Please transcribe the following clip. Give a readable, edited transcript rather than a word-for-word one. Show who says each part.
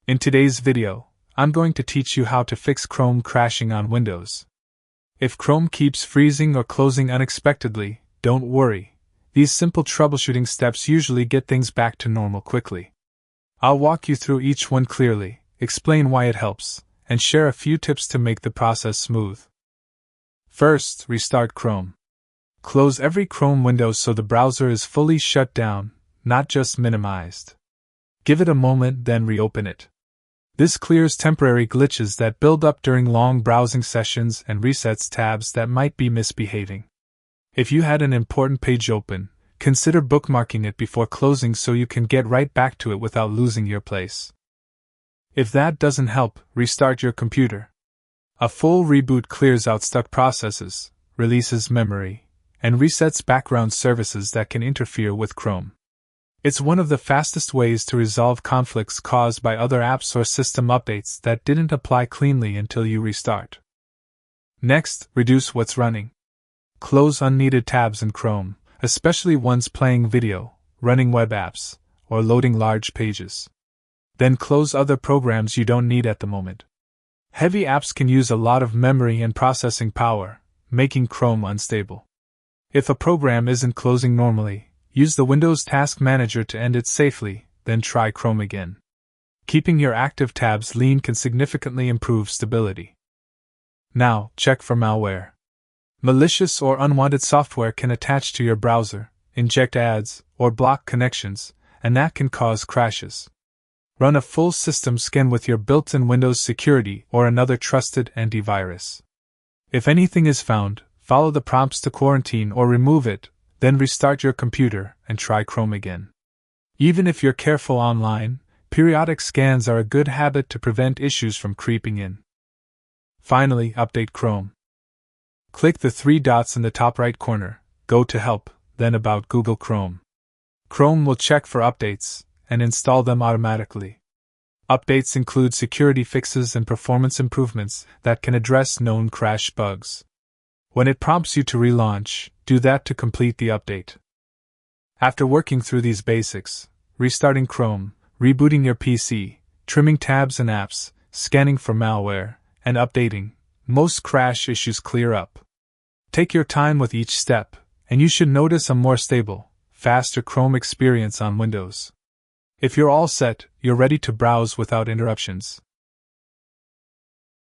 Speaker 1: In today's video, I'm going to teach you how to fix Chrome crashing on Windows. If Chrome keeps freezing or closing unexpectedly, don't worry. These simple troubleshooting steps usually get things back to normal quickly. I'll walk you through each one clearly, explain why it helps, and share a few tips to make the process smooth. First, restart Chrome. Close every Chrome window so the browser is fully shut down, not just minimized. Give it a moment, then reopen it. This clears temporary glitches that build up during long browsing sessions and resets tabs that might be misbehaving. If you had an important page open, consider bookmarking it before closing so you can get right back to it without losing your place. If that doesn't help, restart your computer. A full reboot clears out stuck processes, releases memory, and resets background services that can interfere with Chrome. It's one of the fastest ways to resolve conflicts caused by other apps or system updates that didn't apply cleanly until you restart. Next, reduce what's running. Close unneeded tabs in Chrome, especially ones playing video, running web apps, or loading large pages. Then close other programs you don't need at the moment. Heavy apps can use a lot of memory and processing power, making Chrome unstable. If a program isn't closing normally, use the Windows Task Manager to end it safely, then try Chrome again. Keeping your active tabs lean can significantly improve stability. Now, check for malware. Malicious or unwanted software can attach to your browser, inject ads, or block connections, and that can cause crashes. Run a full system scan with your built-in Windows security or another trusted antivirus. If anything is found, follow the prompts to quarantine or remove it, then restart your computer and try Chrome again. Even if you're careful online, periodic scans are a good habit to prevent issues from creeping in. Finally, update Chrome. Click the three dots in the top right corner, go to Help, then About Google Chrome. Chrome will check for updates and install them automatically. Updates include security fixes and performance improvements that can address known crash bugs. When it prompts you to relaunch, do that to complete the update. After working through these basics, restarting Chrome, rebooting your PC, trimming tabs and apps, scanning for malware, and updating, most crash issues clear up. Take your time with each step, and you should notice a more stable, faster Chrome experience on Windows. If you're all set, you're ready to browse without interruptions.